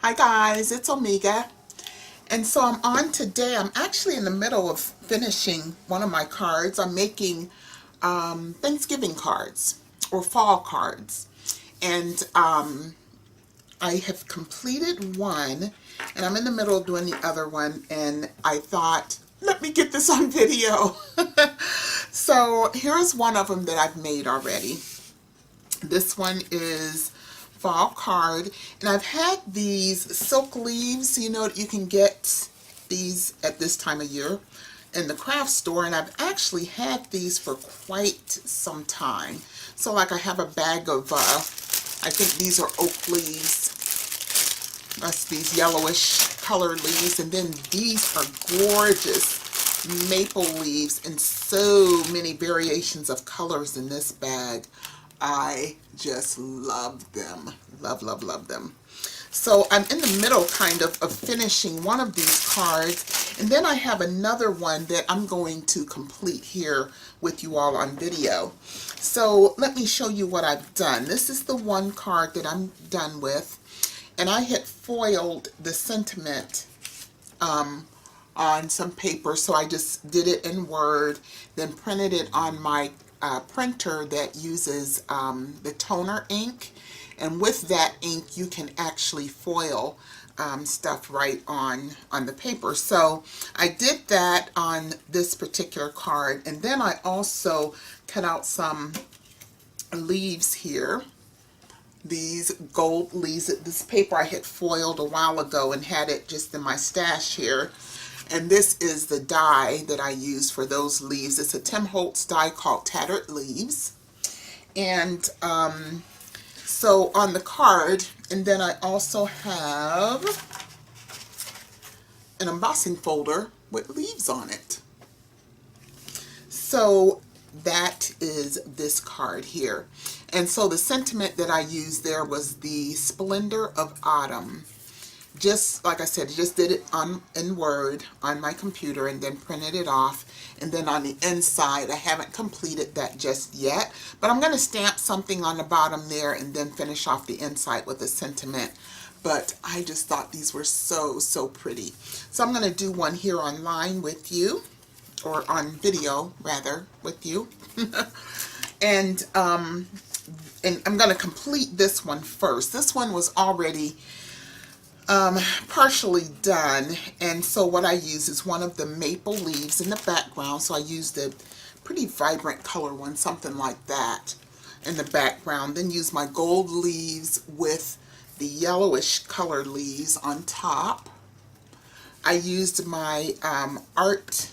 Hi guys, it's Omega. And so I'm on today. I'm actually in the middle of finishing one of my cards. I'm making Thanksgiving cards or fall cards. And I have completed one and I'm in the middle of doing the other one. And I thought, let me get this on video. So here's one of them that I've made already. This one is fall card, and I've had these silk leaves, you can get these at this time of year in the craft store, and I've actually had these for quite some time. So like I have a bag of I think these are oak leaves. That's these yellowish colored leaves, and then these are gorgeous maple leaves in so many variations of colors in this bag. I just love them. Love, love, love them. So I'm in the middle kind of finishing one of these cards, and then I have another one that I'm going to complete here with you all on video. So let me show you what I've done. This is the one card that I'm done with, and I had foiled the sentiment on some paper, so I just did it in Word, then printed it on my printer that uses the toner ink, and with that ink you can actually foil stuff right on the paper. So I did that on this particular card, and then I also cut out some leaves here. These gold leaves. This paper I had foiled a while ago and had it just in my stash here. And this is the die that I use for those leaves. It's a Tim Holtz die called Tattered Leaves. And so on the card, and then I also have an embossing folder with leaves on it. So that is this card here. And so the sentiment that I used there was the splendor of autumn. Just like I said, just did it in Word on my computer and then printed it off. And then on the inside, I haven't completed that just yet, but I'm going to stamp something on the bottom there and then finish off the inside with a sentiment. But I just thought these were so, so pretty. So I'm going to do one here online with you, or on video rather with you. And I'm going to complete this one first. This one was already partially done, and so what I use is one of the maple leaves in the background. So I used a pretty vibrant color one, something like that, in the background. Then use my gold leaves with the yellowish colored leaves on top. I used my art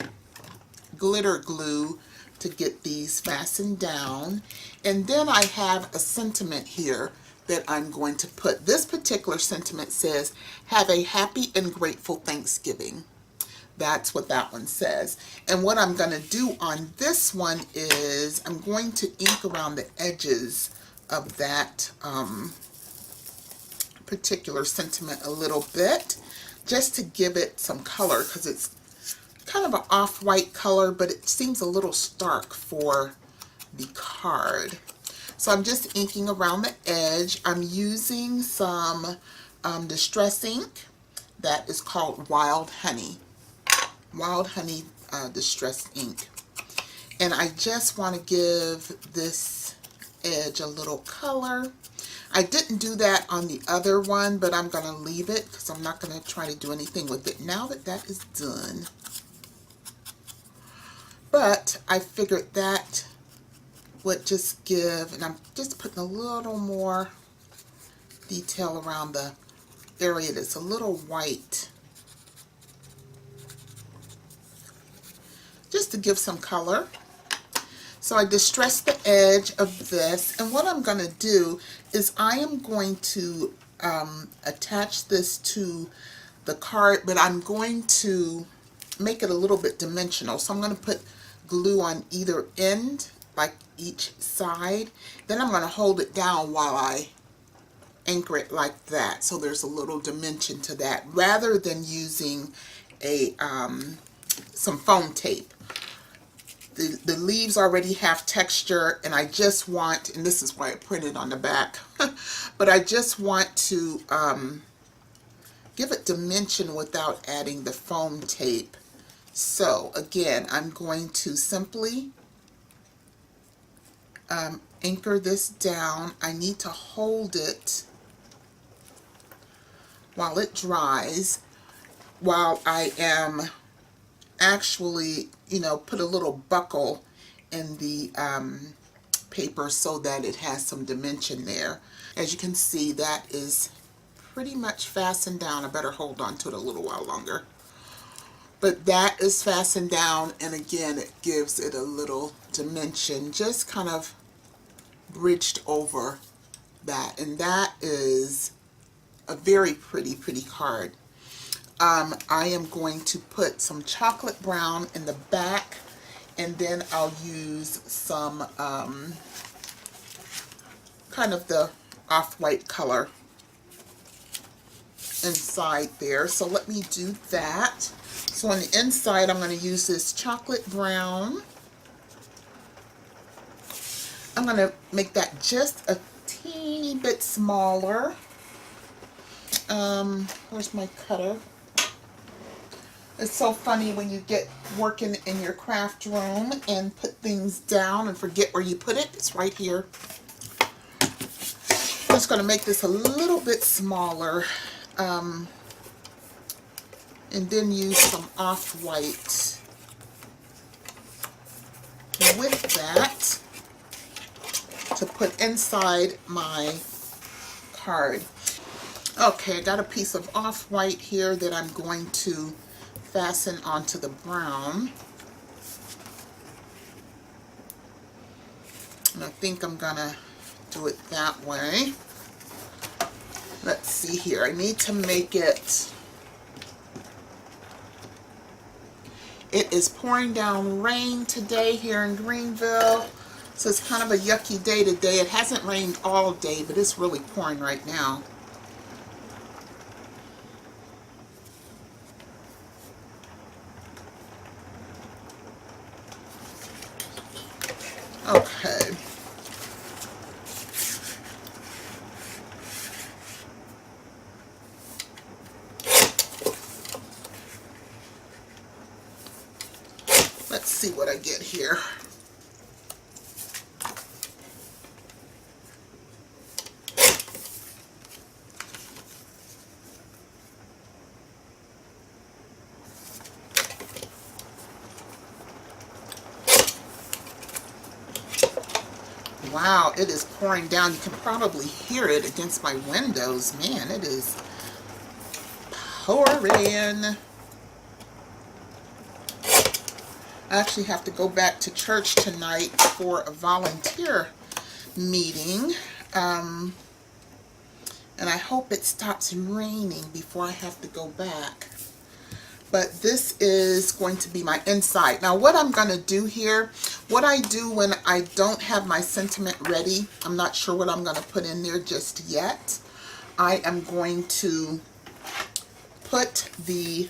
glitter glue to get these fastened down, and then I have a sentiment here that I'm going to put. This particular sentiment says, have a happy and grateful Thanksgiving. That's what that one says. And what I'm going to do on this one is I'm going to ink around the edges of that particular sentiment a little bit, just to give it some color, because it's kind of an off-white color, but it seems a little stark for the card. So I'm just inking around the edge. I'm using some distress ink that is called Wild Honey. Wild Honey distress ink. And I just want to give this edge a little color. I didn't do that on the other one, but I'm going to leave it because I'm not going to try to do anything with it now that that is done. But I figured that would just give, and I'm just putting a little more detail around the area that's a little white, just to give some color. So I distressed the edge of this, and what I'm going to do is I am going to attach this to the card, but I'm going to make it a little bit dimensional. So I'm going to put glue on either end, like each side. Then I'm going to hold it down while I anchor it like that, so there's a little dimension to that, rather than using a some foam tape. The leaves already have texture, and I just want, and this is why I printed on the back, but I just want to give it dimension without adding the foam tape. So again, I'm going to simply anchor this down. I need to hold it while it dries, while I am actually, put a little buckle in the paper so that it has some dimension there. As you can see, that is pretty much fastened down. I better hold on to it a little while longer. But that is fastened down, and again, it gives it a little dimension, just kind of bridged over that. And that is a very pretty card. I am going to put some chocolate brown in the back, and then I'll use some kind of the off-white color inside there. So let me do that. So on the inside, I'm going to use this chocolate brown. I'm going to make that just a teeny bit smaller. Where's my cutter? It's so funny when you get working in your craft room and put things down and forget where you put it. It's right here. I'm just going to make this a little bit smaller, and then use some off-white with that to put inside my card. Okay, I got a piece of off-white here that I'm going to fasten onto the brown. And I think I'm gonna do it that way. Let's see here. I need to make it. It is pouring down rain today here in Greenville. So it's kind of a yucky day today. It hasn't rained all day, but it's really pouring right now. Okay. Let's see what I get here. Wow, it is pouring down. You can probably hear it against my windows. Man, it is pouring. I actually have to go back to church tonight for a volunteer meeting. And I hope it stops raining before I have to go back. But this is going to be my inside. Now what I'm going to do here, what I do when I don't have my sentiment ready, I'm not sure what I'm going to put in there just yet. I am going to put the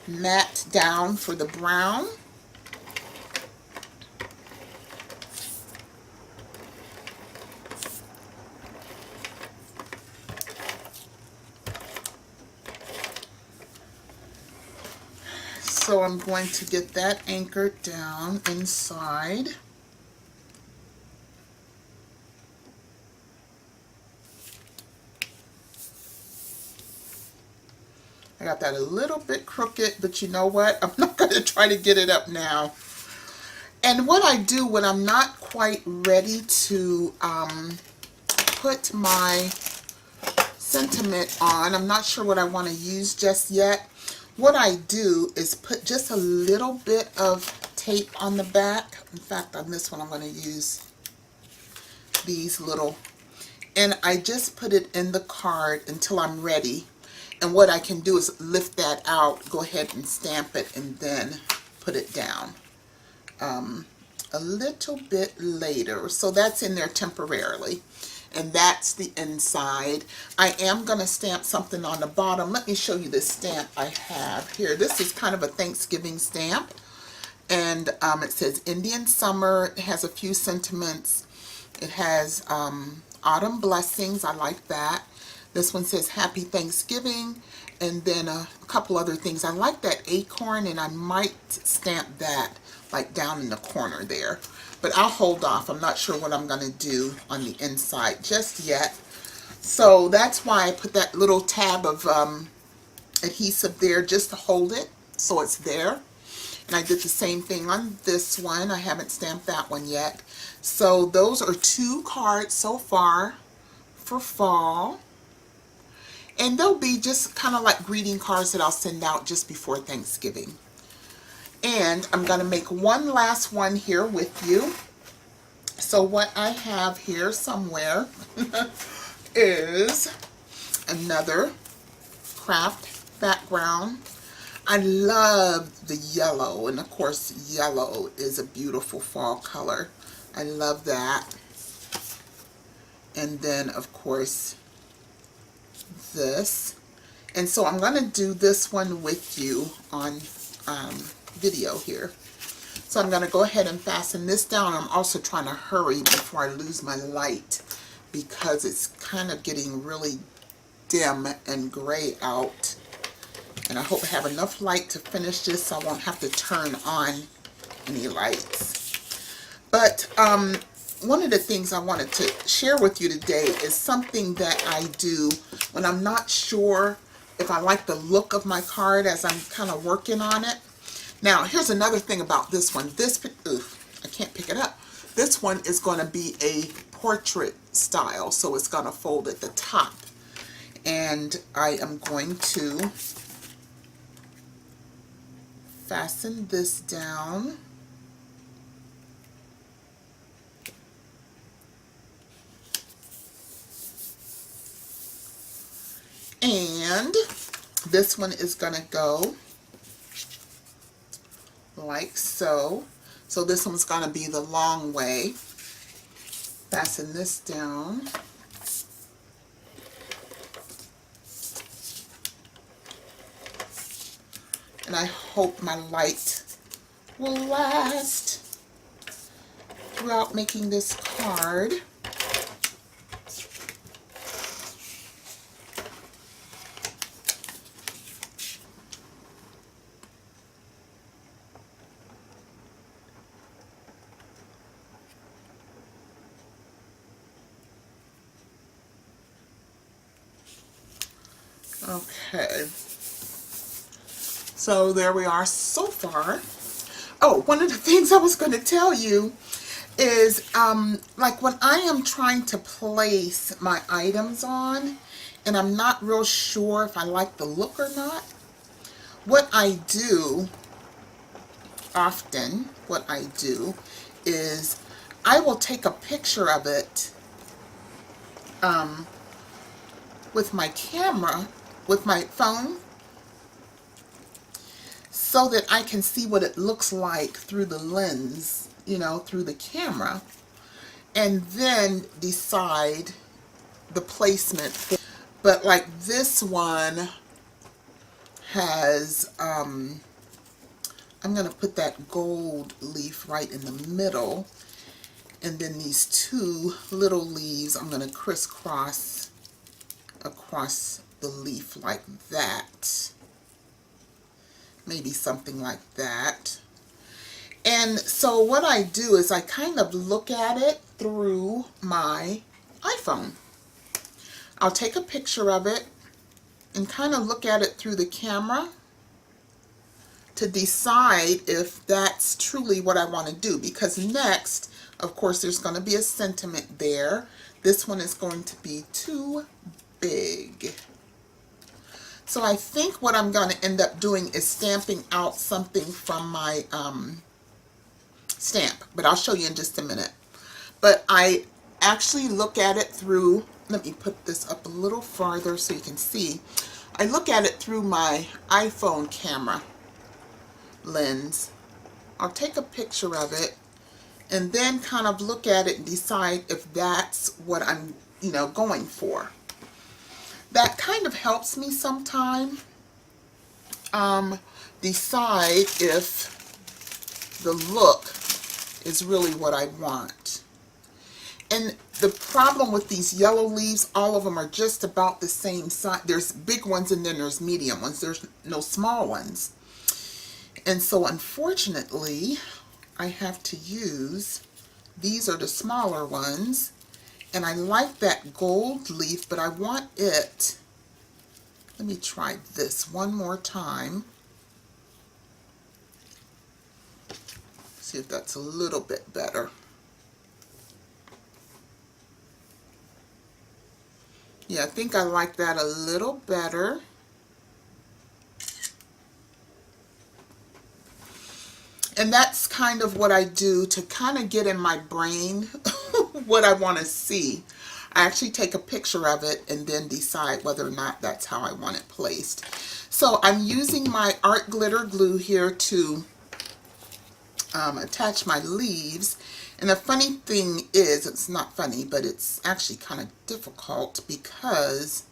mat down for the brown. So I'm going to get that anchored down inside. I got that a little bit crooked, but you know what? I'm not going to try to get it up now. And what I do when I'm not quite ready to put my sentiment on, I'm not sure what I want to use just yet. What I do is put just a little bit of tape on the back. In fact, on this one, I'm going to use these little, and I just put it in the card until I'm ready. And what I can do is lift that out, go ahead and stamp it, and then put it down a little bit later. So that's in there temporarily. And that's the inside. I am going to stamp something on the bottom. Let me show you this stamp I have here. This is kind of a Thanksgiving stamp. And it says Indian Summer. It has a few sentiments. It has Autumn Blessings. I like that. This one says Happy Thanksgiving. And then a couple other things. I like that acorn, and I might stamp that like down in the corner there. But I'll hold off. I'm not sure what I'm going to do on the inside just yet. So that's why I put that little tab of adhesive there just to hold it so it's there. And I did the same thing on this one. I haven't stamped that one yet. So those are 2 cards so far for fall. And they'll be just kind of like greeting cards that I'll send out just before Thanksgiving. And I'm going to make one last one here with you. So what I have here somewhere is another craft background. I love the yellow, and of course yellow is a beautiful fall color. I love that. And then of course this. And so I'm going to do this one with you on video here. So I'm going to go ahead and fasten this down. I'm also trying to hurry before I lose my light because it's kind of getting really dim and gray out. And I hope I have enough light to finish this so I won't have to turn on any lights. But one of the things I wanted to share with you today is something that I do when I'm not sure if I like the look of my card as I'm kind of working on it. Now, here's another thing about this one. I can't pick it up. This one is going to be a portrait style, so it's going to fold at the top. And I am going to fasten this down. And this one is going to go like so. So this one's going to be the long way. Fasten this down. And I hope my light will last throughout making this card. Okay. So there we are so far. Oh, one of the things I was going to tell you is like when I am trying to place my items on and I'm not real sure if I like the look or not, what I do often, is I will take a picture of it with my camera, with my phone, so that I can see what it looks like through the lens, you know, through the camera, and then decide the placement. But like this one has, I'm going to put that gold leaf right in the middle, and then these 2 little leaves I'm going to crisscross across the leaf like that. Maybe something like that. And so what I do is I kind of look at it through my iPhone. I'll take a picture of it and kind of look at it through the camera to decide if that's truly what I want to do. Because next, of course, there's going to be a sentiment there. This one is going to be too big. So I think what I'm going to end up doing is stamping out something from my stamp, but I'll show you in just a minute. But I actually look at it through, let me put this up a little farther so you can see. I look at it through my iPhone camera lens. I'll take a picture of it and then kind of look at it and decide if that's what I'm, you know, going for. That kind of helps me sometime decide if the look is really what I want. And the problem with these yellow leaves, all of them are just about the same size. There's big ones and then there's medium ones. There's no small ones. And so unfortunately, I have to use, these are the smaller ones. And I like that gold leaf, but I want it, let me try this one more time. See if that's a little bit better. Yeah, I think I like that a little better. And that's kind of what I do to kind of get in my brain what I want to see. I actually take a picture of it and then decide whether or not that's how I want it placed. So I'm using my art glitter glue here to attach my leaves. And the funny thing is, it's not funny, but it's actually kind of difficult because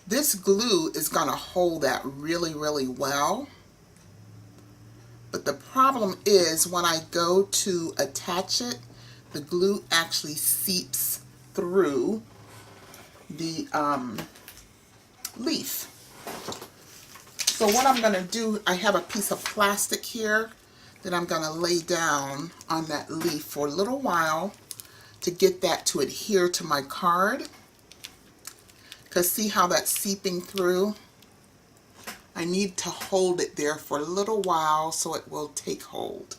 this glue is going to hold that really, really well. But the problem is when I go to attach it, the glue actually seeps through the leaf. So what I'm going to do, I have a piece of plastic here that I'm going to lay down on that leaf for a little while to get that to adhere to my card. Because see how that's seeping through? I need to hold it there for a little while so it will take hold.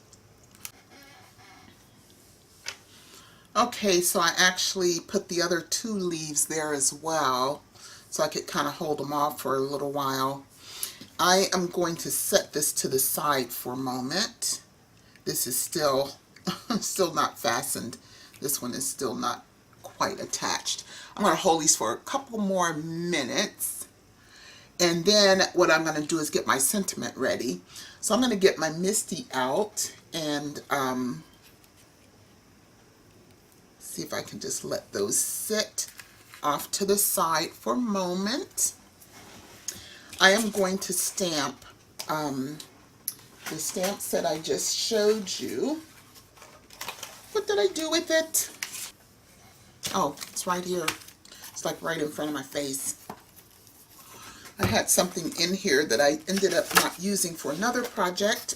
Okay, so I actually put the other two leaves there as well so I could kind of hold them off for a little while. I am going to set this to the side for a moment. This is still not fastened. This one is still not quite attached. I'm going to hold these for a couple more minutes. And then what I'm going to do is get my sentiment ready. So I'm going to get my MISTI out and see if I can just let those sit off to the side for a moment. I am going to stamp the stamp set I just showed you. What did I do with it? Oh, it's right here. It's like right in front of my face. I had something in here that I ended up not using for another project.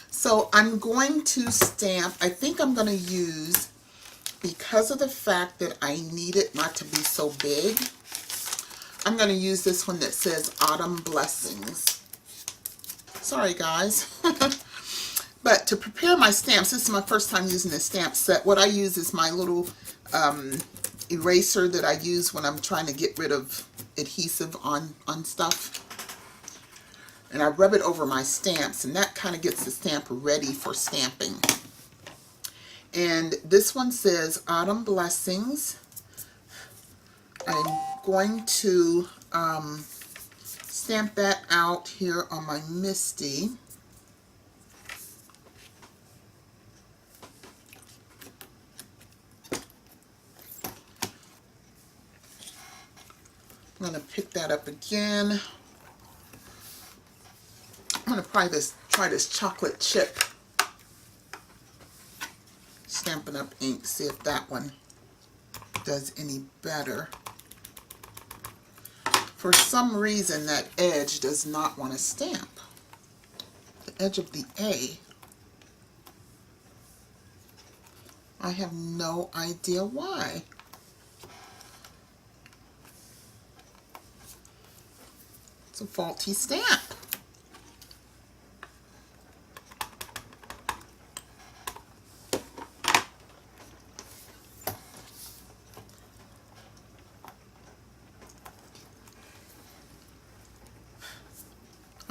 So I'm going to stamp, I think I'm going to use, because of the fact that I need it not to be so big, I'm going to use this one that says Autumn Blessings. Sorry guys. But to prepare my stamps, this is my first time using this stamp set. What I use is my little eraser that I use when I'm trying to get rid of adhesive on stuff. And I rub it over my stamps, and that kind of gets the stamp ready for stamping. And this one says Autumn Blessings. I'm going to stamp that out here on my MISTI. I'm going to pick that up again. I'm going to try this chocolate chip Stampin' Up! Ink, see if that one does any better. For some reason, that edge does not want to stamp. The edge of the A. I have no idea why. It's a faulty stamp.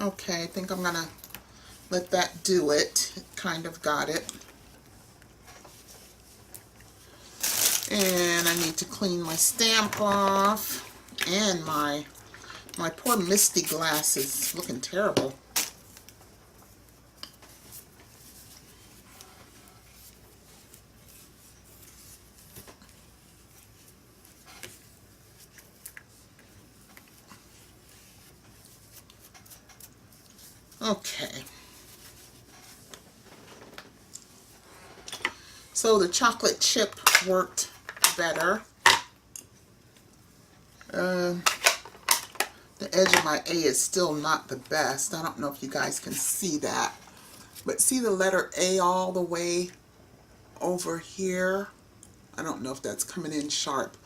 Okay, I think I'm gonna let that do it. It kind of got it. And I need to clean my stamp off. And my poor MISTI glass is looking terrible. Okay. So the chocolate chip worked better. The edge of my A is still not the best. I don't know if you guys can see that. But see the letter A all the way over here? I don't know if that's coming in sharp.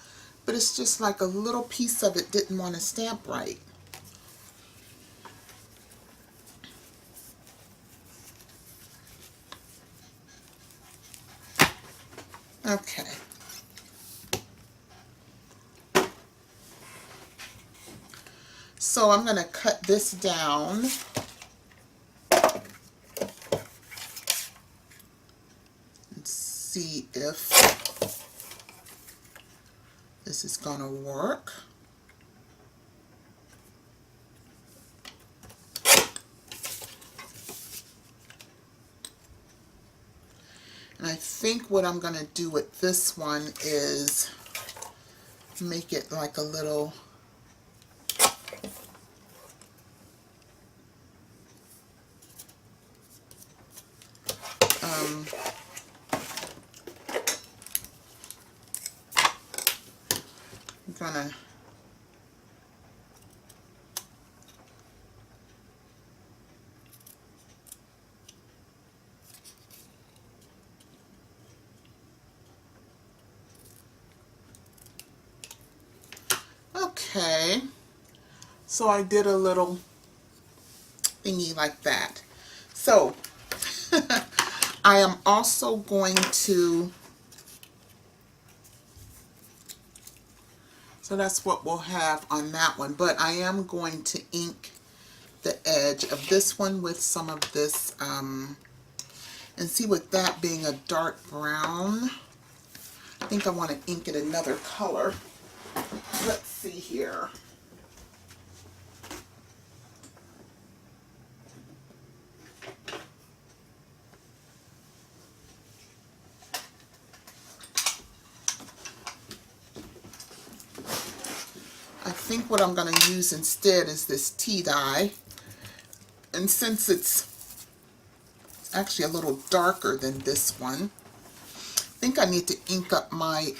But it's just like a little piece of it didn't want to stamp right. Okay. So I'm going to cut this down. And see if this is going to work. And I think what I'm going to do with this one is make it like a little I'm gonna okay, so I did a little thingy like that. So I am also going to, so that's what we'll have on that one, but I am going to ink the edge of this one with some of this, and see, with that being a dark brown, I think I want to ink it another color. Let's see here. I think what I'm going to use instead is this tea dye. And since it's actually a little darker than this one, I think I need to ink up my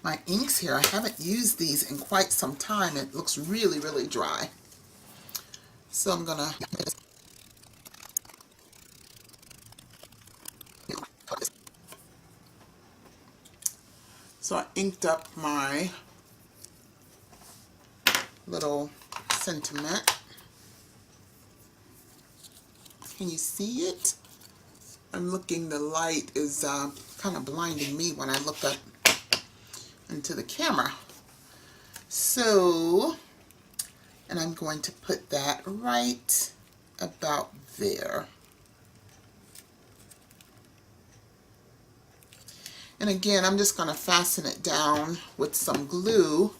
my inks here. I haven't used these in quite some time. It looks really, really dry. So I'm going to... So I inked up my little sentiment. Can you see it? I'm looking, the light is kind of blinding me when I look up into the camera. So, and I'm going to put that right about there. And again, I'm just going to fasten it down with some glue.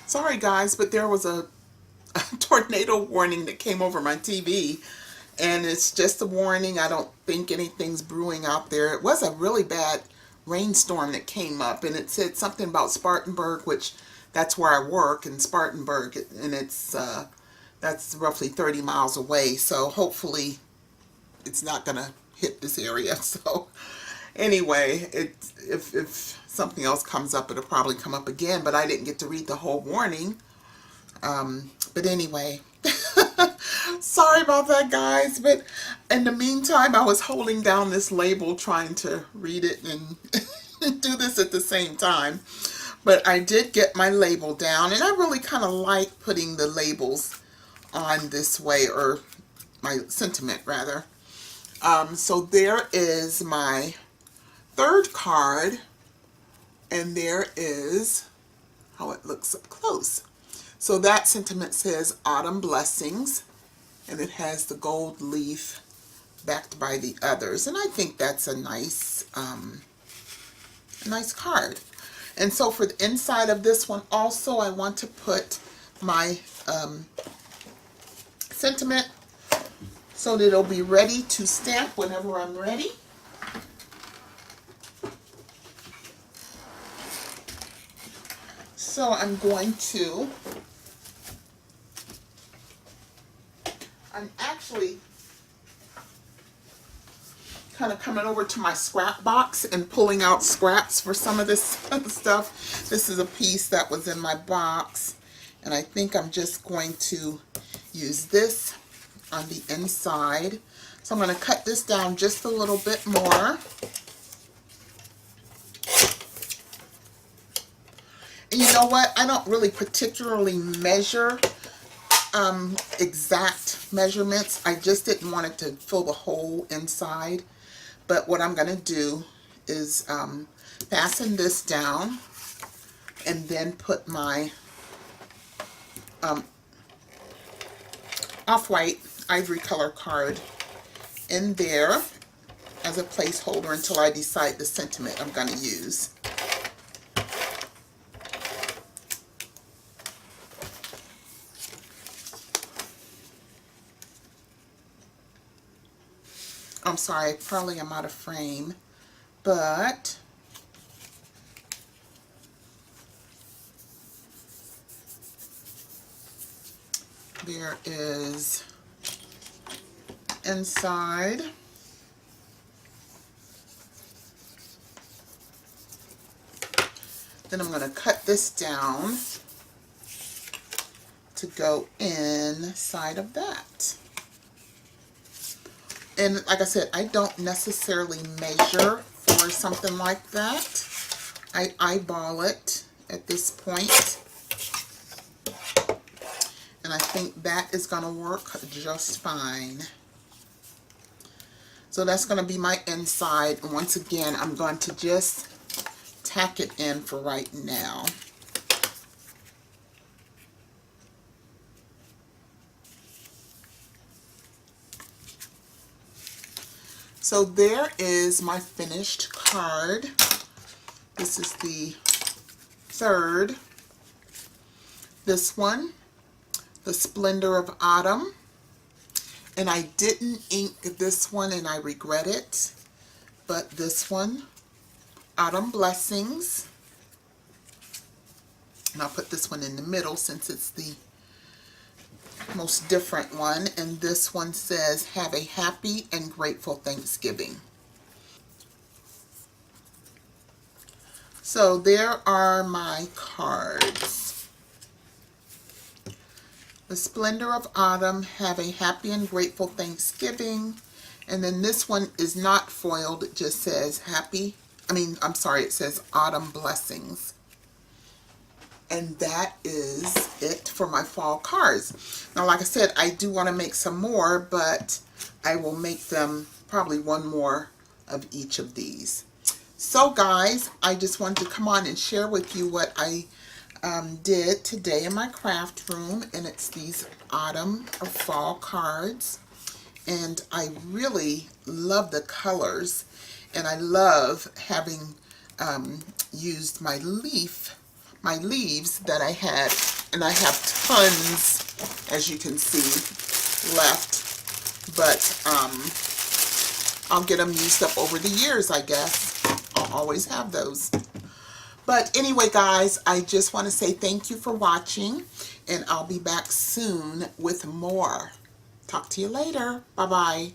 Sorry guys, but there was a tornado warning that came over my TV, and it's just a warning. I don't think anything's brewing out there. It was a really bad rainstorm that came up, and it said something about Spartanburg, which that's where I work in Spartanburg, and it's that's roughly 30 miles away, so hopefully it's not gonna hit this area. So anyway, if something else comes up, it'll probably come up again, but I didn't get to read the whole warning. But anyway, sorry about that guys, but in the meantime I was holding down this label trying to read it and do this at the same time. But I did get my label down, and I really kind of like putting the labels on this way, or my sentiment rather. So there is my third card, and there is how it looks up close. So that sentiment says Autumn Blessings, and it has the gold leaf backed by the others, and I think that's a nice card. And so for the inside of this one also, I want to put my sentiment so that it'll be ready to stamp whenever I'm ready. So I'm actually kind of coming over to my scrap box and pulling out scraps for some of this stuff. This is a piece that was in my box, and I think I'm just going to use this on the inside. So I'm going to cut this down just a little bit more. And you know what? I don't really particularly measure exact measurements. I just didn't want it to fill the whole inside. But what I'm going to do is fasten this down and then put my off-white ivory color card in there as a placeholder until I decide the sentiment I'm going to use. I'm sorry, probably I'm out of frame, but there is inside. Then I'm going to cut this down to go inside of that. And like I said, I don't necessarily measure for something like that. I eyeball it at this point. And I think that is going to work just fine. So that's going to be my inside. And once again, I'm going to just tack it in for right now. So there is my finished card. This is the third. This one, the Splendor of Autumn. And I didn't ink this one and I regret it. But this one, Autumn Blessings. And I'll put this one in the middle since it's the most different one. And this one says, have a happy and grateful Thanksgiving. So there are my cards. The Splendor of Autumn, have a happy and grateful Thanksgiving. And then this one is not foiled. It just says it says Autumn Blessings. And that is it for my fall cards. Now, like I said, I do want to make some more, but I will make them probably one more of each of these. So guys, I just wanted to come on and share with you what I did today in my craft room, and it's these autumn or fall cards. And I really love the colors, and I love having used my leaves that I had, and I have tons, as you can see, left, but I'll get them used up over the years, I guess. I'll always have those. But anyway, guys, I just want to say thank you for watching, and I'll be back soon with more. Talk to you later. Bye-bye.